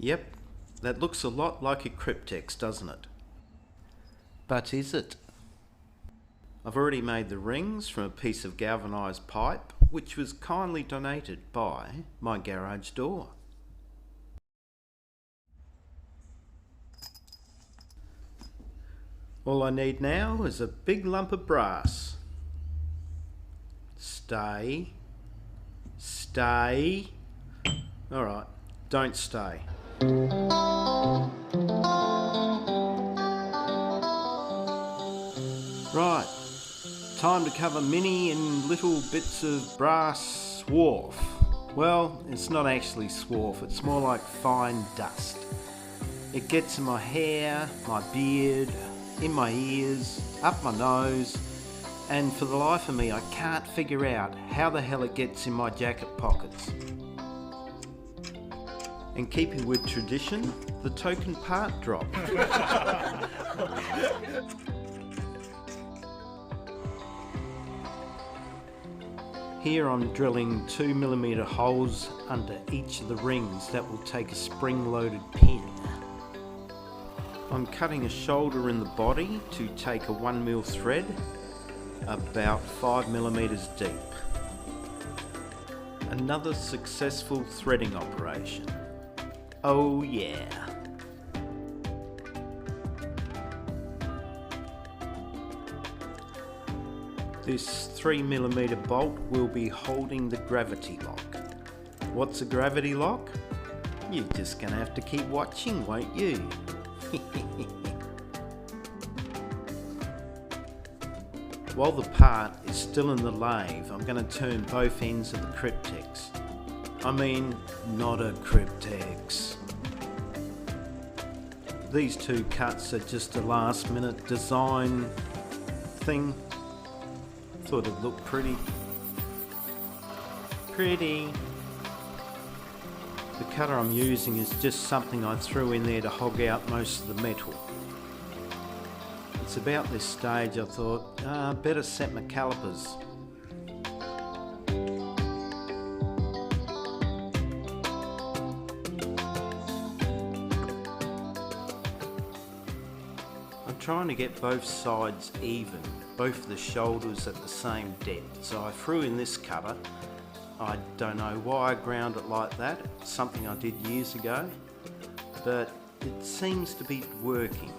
Yep, that looks a lot like a cryptex, doesn't it? But is it? I've already made the rings from a piece of galvanised pipe, which was kindly donated by my garage door. All I need now is a big lump of brass. Stay. Stay. Alright, don't stay. Right, time to cover mini and little bits of brass swarf. Well, it's not actually swarf, it's more like fine dust. It gets in my hair, my beard, in my ears, up my nose, and for the life of me I can't figure out how the hell it gets in my jacket pockets. In keeping with tradition, the token part drop. Here I'm drilling 2mm holes under each of the rings that will take a spring-loaded pin. I'm cutting a shoulder in the body to take a 1mm thread, about 5mm deep. Another successful threading operation. Oh yeah! This 3mm bolt will be holding the gravity lock. What's a gravity lock? You're just gonna have to keep watching, won't you? While the part is still in the lathe, I'm going to turn both ends of the cryptex. I mean, not a cryptex. These two cuts are just a last minute design thing. Thought it'd look pretty. Pretty. The cutter I'm using is just something I threw in there to hog out most of the metal. It's about this stage I thought, better set my calipers. I'm trying to get both sides even, both the shoulders at the same depth, so I threw in this cutter. I don't know why I ground it like that, it's something I did years ago, but it seems to be working.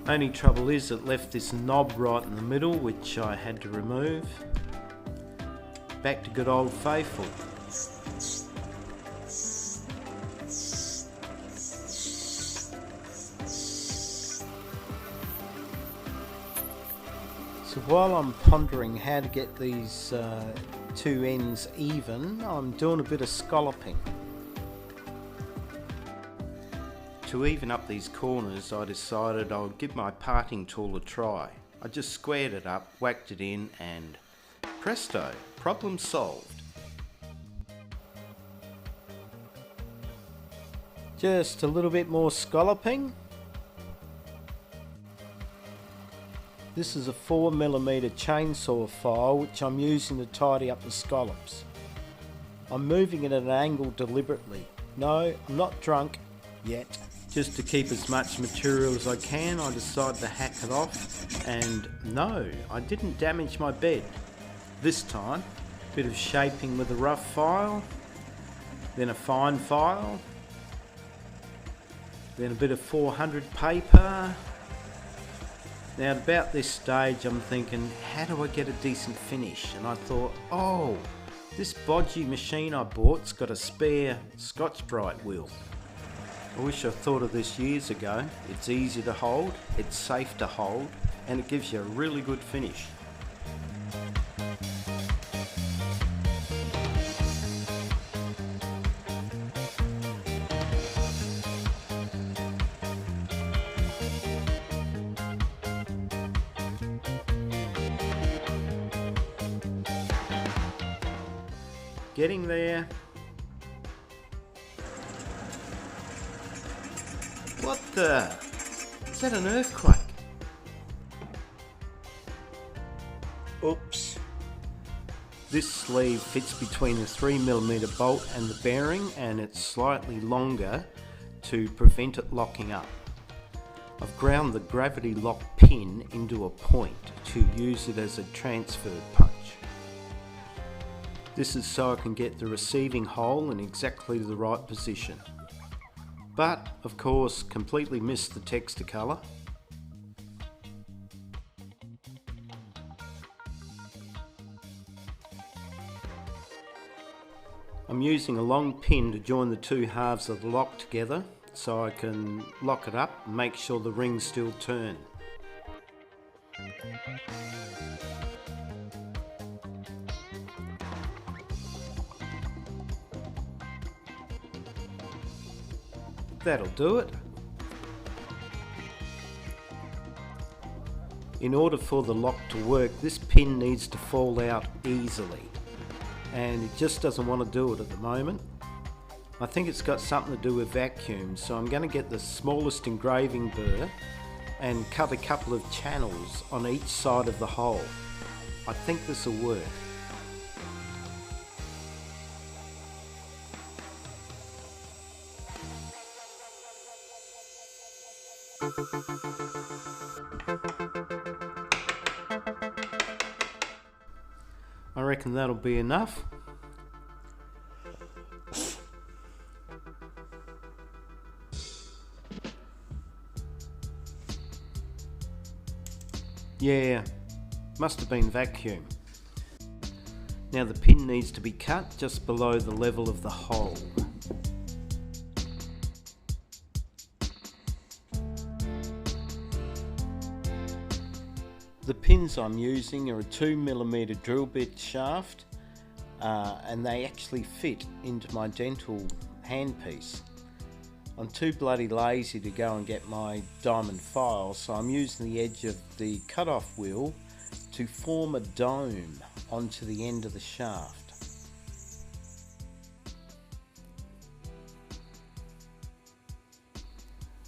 Only trouble is it left this knob right in the middle, which I had to remove. Back to good old faithful. So while I'm pondering how to get these two ends even, I'm doing a bit of scalloping. To even up these corners, I decided I would give my parting tool a try. I just squared it up, whacked it in, and presto, problem solved. Just a little bit more scalloping. This is a 4mm chainsaw file which I'm using to tidy up the scallops. I'm moving it at an angle deliberately. No, I'm not drunk yet. Just to keep as much material as I can, I decided to hack it off, and no, I didn't damage my bed. This time, a bit of shaping with a rough file, then a fine file, then a bit of 400 paper. Now at about this stage I'm thinking, how do I get a decent finish? And I thought, oh, this bodgy machine I bought's got a spare Scotch-Brite wheel. I wish I thought of this years ago. It's easy to hold, it's safe to hold, and it gives you a really good finish. Getting there. What the? Is that an earthquake? Oops. This sleeve fits between the 3mm bolt and the bearing, and it's slightly longer to prevent it locking up. I've ground the gravity lock pin into a point to use it as a transfer punch. This is so I can get the receiving hole in exactly the right position. But, of course, completely missed the texture colour. I'm using a long pin to join the two halves of the lock together so I can lock it up and make sure the rings still turn. That'll do it. In order for the lock to work, this pin needs to fall out easily, and it just doesn't want to do it at the moment. I think it's got something to do with vacuum, so I'm going to get the smallest engraving burr and cut a couple of channels on each side of the hole. I think this will work. I reckon that'll be enough. Yeah, must have been vacuum. Now the pin needs to be cut just below the level of the hole. The pins I'm using are a 2mm drill bit shaft, and they actually fit into my dental handpiece. I'm too bloody lazy to go and get my diamond file, so I'm using the edge of the cut-off wheel to form a dome onto the end of the shaft.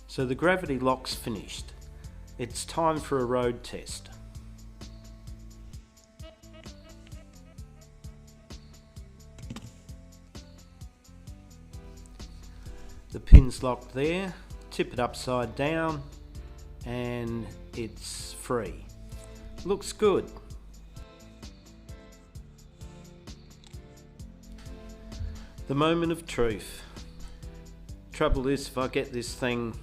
So the gravity lock's finished. It's time for a road test. The pin's locked there, tip it upside down and it's free. Looks good. The moment of truth. Trouble is, if I get this thing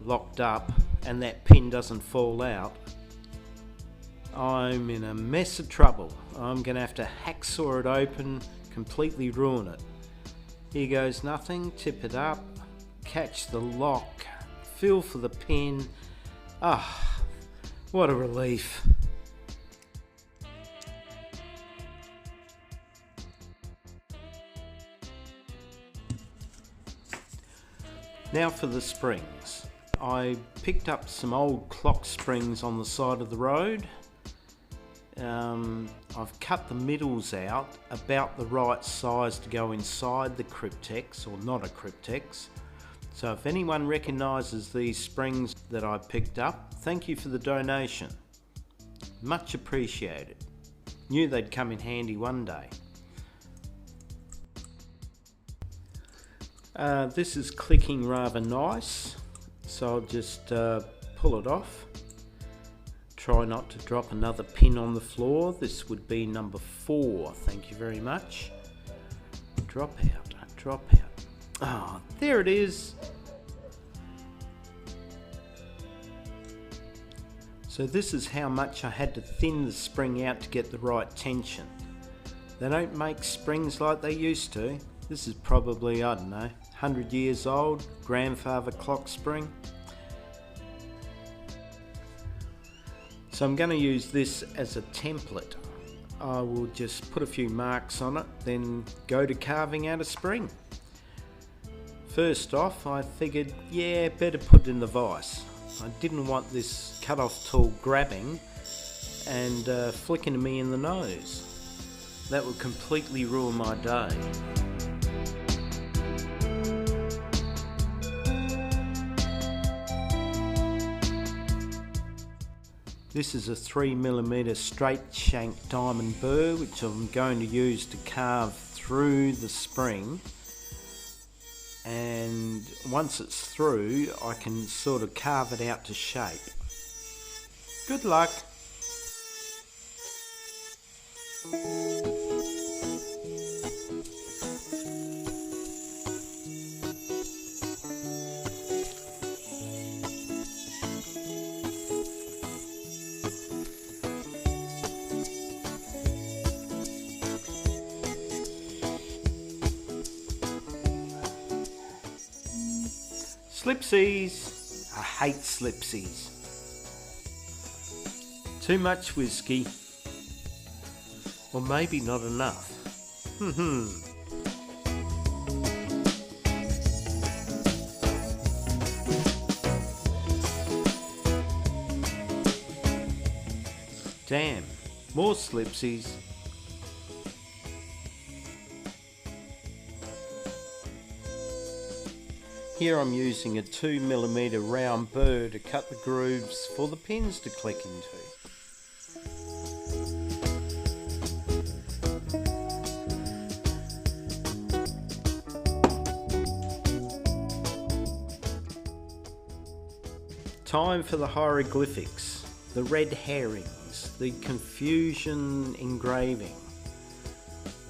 locked up and that pin doesn't fall out, I'm in a mess of trouble. I'm going to have to hacksaw it open, completely ruin it. Here goes nothing, tip it up, catch the lock, feel for the pin. Ah, what a relief. Now for the springs. I picked up some old clock springs on the side of the road. I've cut the middles out about the right size to go inside the cryptex, or not a cryptex. So if anyone recognises these springs that I picked up, thank you for the donation. Much appreciated. Knew they'd come in handy one day. This is clicking rather nice, so I'll just pull it off. Try not to drop another pin on the floor. This would be number 4. Thank you very much. Drop out, drop out. Oh, there it is. So this is how much I had to thin the spring out to get the right tension. They don't make springs like they used to. This is probably, I don't know, 100 years old, grandfather clock spring. So I'm going to use this as a template. I will just put a few marks on it, then go to carving out a spring. First off, I figured, yeah, better put it in the vise. I didn't want this cut-off tool grabbing and flicking me in the nose. That would completely ruin my day. This is a 3mm straight shank diamond burr which I'm going to use to carve through the spring, and once it's through I can sort of carve it out to shape. Good luck! Slipsies! I hate slipsies. Too much whiskey. Or maybe not enough. Damn, more slipsies. Here I'm using a 2mm round burr to cut the grooves for the pins to click into. Time for the hieroglyphics, the red herrings, the confusion engraving.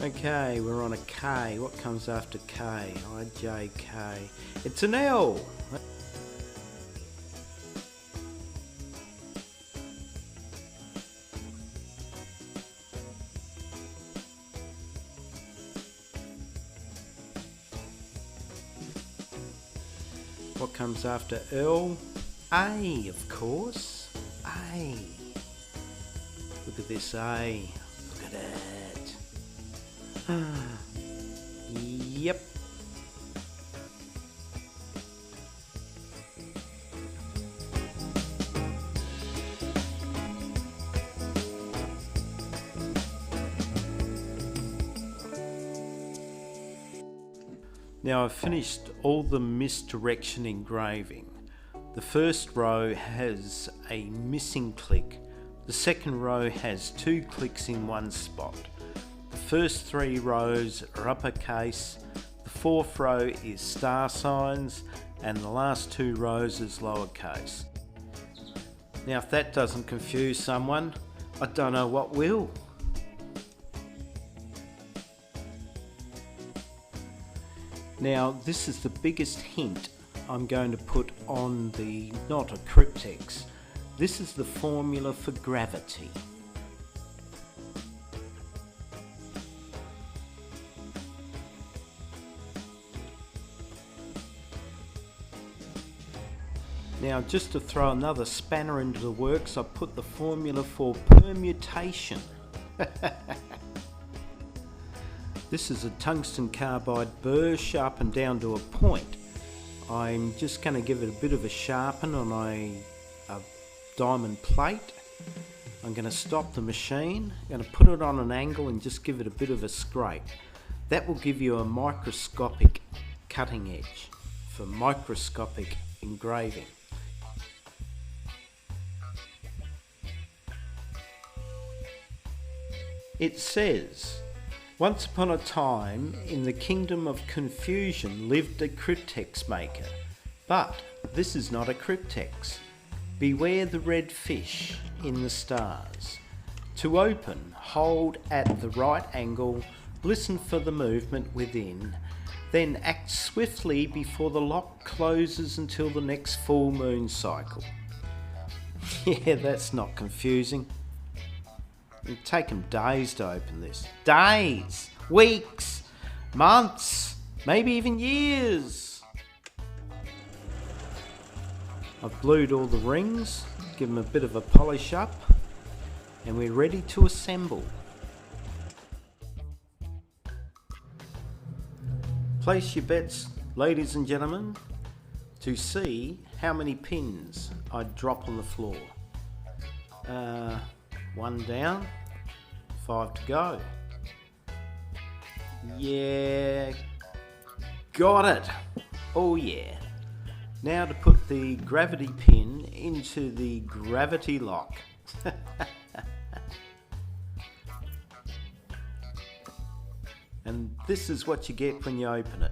Okay, we're on a K. What comes after K? I, J, K. It's an L. What comes after L? A, of course. A. Look at this A. Look at it. Yep. Now I've finished all the misdirection engraving. The first row has a missing click. The second row has 2 clicks in one spot. The first 3 rows are uppercase, the 4th row is star signs, and the last 2 rows is lowercase. Now if that doesn't confuse someone, I don't know what will. Now this is the biggest hint I'm going to put on the not a cryptex. This is the formula for gravity. Now just to throw another spanner into the works, I put the formula for permutation. This is a tungsten carbide burr sharpened down to a point. I'm just going to give it a bit of a sharpen on a diamond plate. I'm going to stop the machine, I'm going to put it on an angle and just give it a bit of a scrape. That will give you a microscopic cutting edge for microscopic engraving. It says, once upon a time in the kingdom of confusion lived a cryptex maker, but this is not a cryptex. Beware the red fish in the stars. To open, hold at the right angle, listen for the movement within, then act swiftly before the lock closes until the next full moon cycle. Yeah, that's not confusing. It'll take them days to open this. Days, weeks, months, maybe even years. I've blued all the rings, give them a bit of a polish up, and we're ready to assemble. Place your bets, ladies and gentlemen, to see how many pins I drop on the floor. 1 down, 5 to go. Yeah, got it. Oh yeah. Now to put the gravity pin into the gravity lock. And this is what you get when you open it.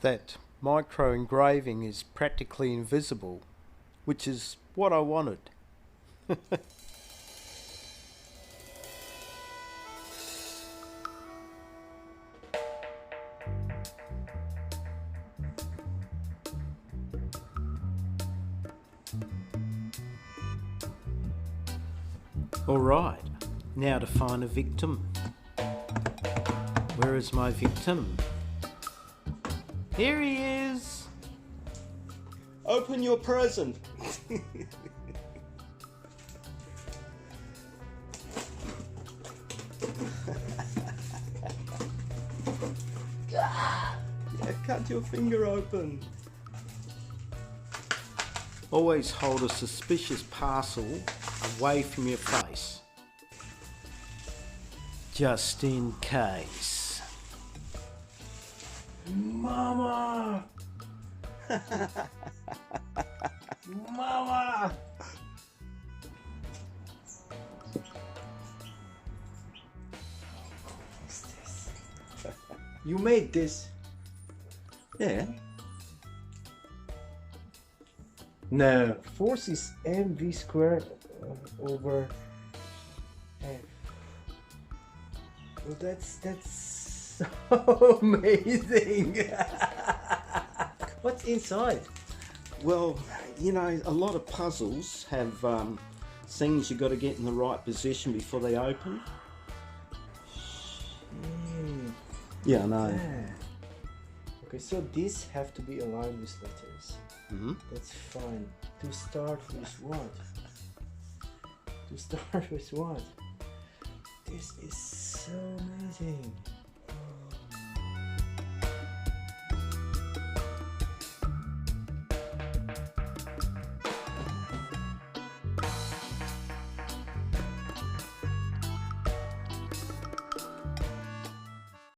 That micro engraving is practically invisible, which is what I wanted. Alright, now to find a victim. Where is my victim? Here he is! Open your present! Yeah, cut your finger open. Always hold a suspicious parcel away from your face, just in case. Mama! Mama! What's this? You made this? Yeah. No. Force is mv squared over f. Well, that's so amazing. What's inside? Well, you know, a lot of puzzles have things you got to get in the right position before they open. Yeah, I know. Yeah. Okay, so these have to be aligned with letters. Mm-hmm. That's fine. To start with what? To start with what? This is so amazing.